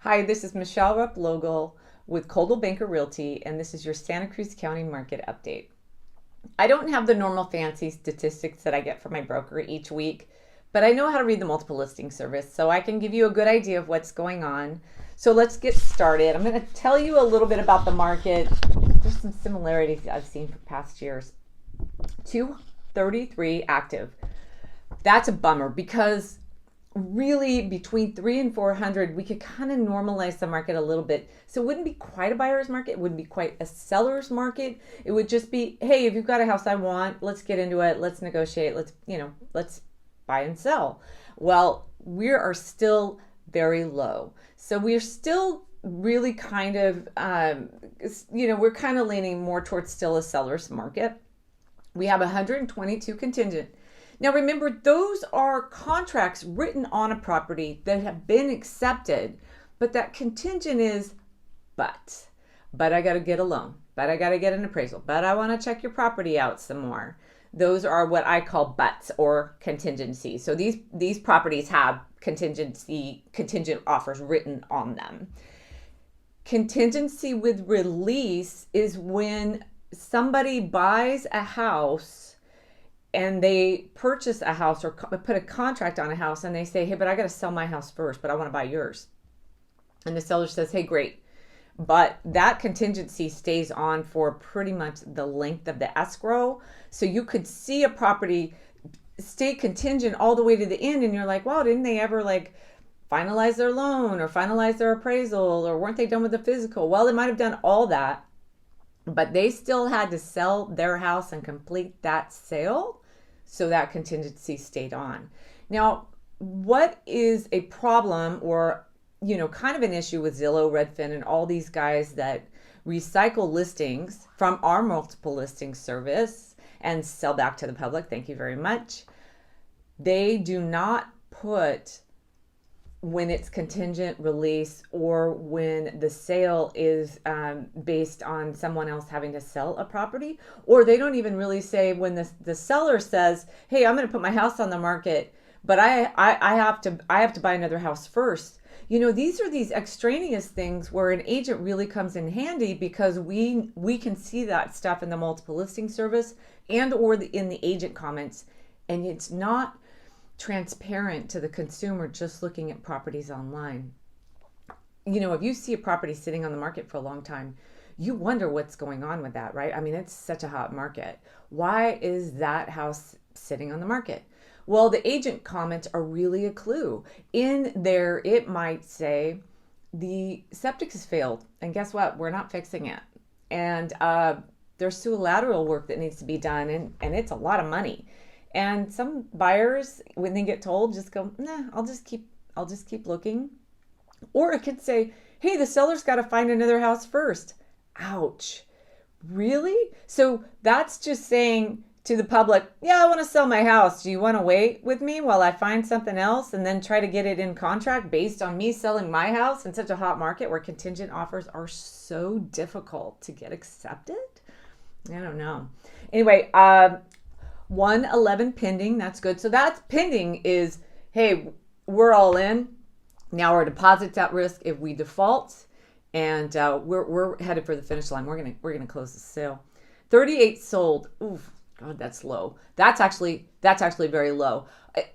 Hi, this is Michele Replogle with Coldwell Banker Realty, and this is your Santa Cruz County market update. I don't have the normal fancy statistics that I get from my broker each week, but I know how to read the multiple listing service, so I can give you a good idea of what's going on. So let's get started. I'm going to tell you a little bit about the market. There's some similarities I've seen from past years. 233 active. That's a bummer because really between 300 and 400 we could kind of normalize the market a little bit, so it wouldn't be quite a buyer's market, it wouldn't be quite a seller's market. It would just be, hey, if you've got a house I want, let's get into it, let's negotiate, let's buy and sell. Well, we are still very low, so we're still really kind of we're kind of leaning more towards still a seller's market. We have 122 contingent. Now remember, those are contracts written on a property that have been accepted, but that contingent is but I got to get a loan, but I got to get an appraisal, but I want to check your property out some more. Those are what I call buts or contingencies. So these properties have contingent offers written on them. Contingency with release is when somebody buys a house and they purchase a house or put a contract on a house and they say, hey, but I got to sell my house first, but I want to buy yours. And the seller says, hey, great. But that contingency stays on for pretty much the length of the escrow. So you could see a property stay contingent all the way to the end, and you're like, wow, didn't they ever finalize their loan or finalize their appraisal, or weren't they done with the physical? Well, they might have done all that, but they still had to sell their house and complete that sale. So that contingency stayed on. Now, what is a problem or, kind of an issue with Zillow, Redfin, and all these guys that recycle listings from our multiple listing service and sell back to the public? Thank you very much. They do not put when it's contingent release or when the sale is based on someone else having to sell a property, or they don't even really say when the seller says, hey, I'm going to put my house on the market, but I have to buy another house first. These are these extraneous things where an agent really comes in handy, because we can see that stuff in the multiple listing service and or in the agent comments, and it's not transparent to the consumer just looking at properties online. If you see a property sitting on the market for a long time, you wonder what's going on with that, right? I mean, it's such a hot market. Why is that house sitting on the market? Well, the agent comments are really a clue. In there, it might say the septic has failed, and guess what? We're not fixing it. And there's lateral work that needs to be done, and it's a lot of money. And some buyers, when they get told, just go, nah, I'll just keep looking. Or it could say, hey, the seller's got to find another house first. Ouch. Really? So that's just saying to the public, yeah, I want to sell my house. Do you want to wait with me while I find something else and then try to get it in contract based on me selling my house in such a hot market where contingent offers are so difficult to get accepted? I don't know. Anyway, 111 pending. That's good. So that's pending is, hey, we're all in. Now our deposit's at risk if we default, and we're headed for the finish line. We're gonna close the sale. 38 sold. Oof, God, that's low. That's actually very low.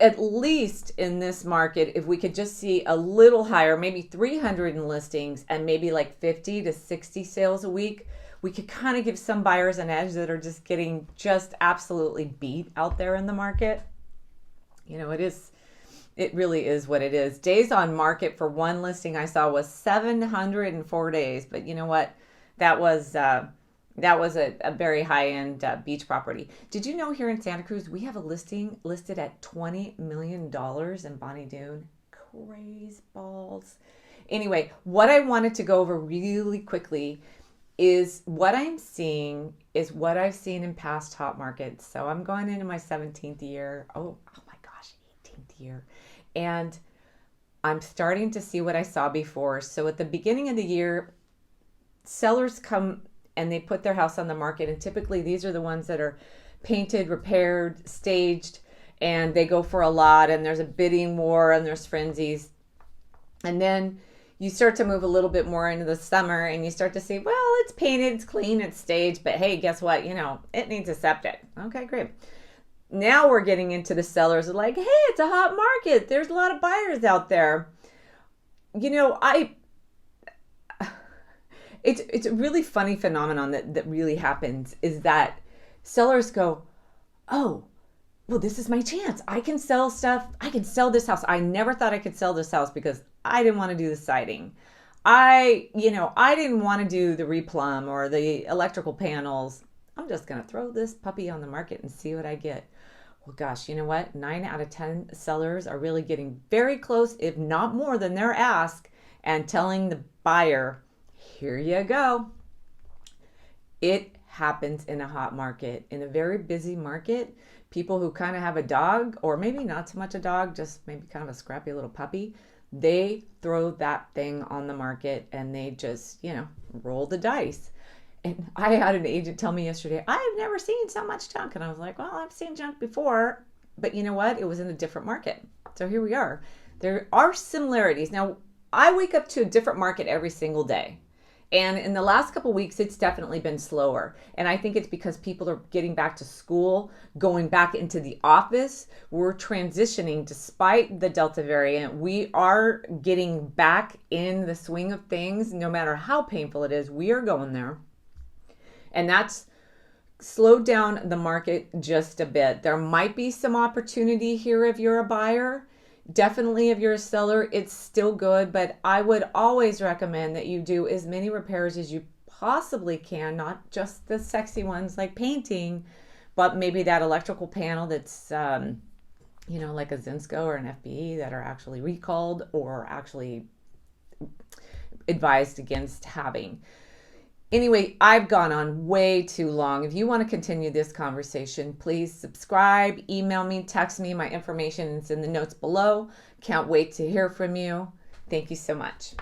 At least in this market, if we could just see a little higher, maybe 300 in listings and maybe 50 to 60 sales a week, we could kind of give some buyers an edge that are just getting absolutely beat out there in the market. It really is what it is. Days on market for one listing I saw was 704 days, but you know what? That was a very high-end beach property. Did you know here in Santa Cruz we have a listing listed at $20 million in Bonnie Doon? Crazy balls. Anyway, what I wanted to go over really quickly is what I'm seeing is what I've seen in past hot markets. So I'm going into my 17th year. Oh my gosh, 18th year. And I'm starting to see what I saw before. So at the beginning of the year, sellers come and they put their house on the market. And typically these are the ones that are painted, repaired, staged, and they go for a lot. And there's a bidding war and there's frenzies. And then you start to move a little bit more into the summer and you start to say, well, it's painted, it's clean, it's staged, but hey, guess what? It needs a septic. Okay, great. Now we're getting into the sellers are like, hey, it's a hot market. There's a lot of buyers out there. It's a really funny phenomenon that really happens is that sellers go, oh, well, this is my chance. I can sell stuff. I can sell this house. I never thought I could sell this house because I didn't want to do the siding. I didn't want to do the replumb or the electrical panels. I'm just going to throw this puppy on the market and see what I get. Well, gosh, you know what? 9 out of 10 sellers are really getting very close, if not more than their ask, and telling the buyer, here you go. It happens in a hot market, in a very busy market. People who kind of have a dog, or maybe not so much a dog, just maybe kind of a scrappy little puppy, they throw that thing on the market and they just, roll the dice. And I had an agent tell me yesterday, I've never seen so much junk. And I was like, well, I've seen junk before, but you know what? It was in a different market. So here we are. There are similarities. Now, I wake up to a different market every single day. And in the last couple of weeks, it's definitely been slower. And I think it's because people are getting back to school, going back into the office. We're transitioning despite the Delta variant. We are getting back in the swing of things. No matter how painful it is, we are going there. And that's slowed down the market just a bit. There might be some opportunity here if you're a buyer. Definitely if you're a seller, it's still good, but I would always recommend that you do as many repairs as you possibly can, not just the sexy ones like painting, but maybe that electrical panel that's, like a Zinsco or an FBE that are actually recalled or actually advised against having. Anyway, I've gone on way too long. If you want to continue this conversation, please subscribe, email me, text me. My information is in the notes below. Can't wait to hear from you. Thank you so much.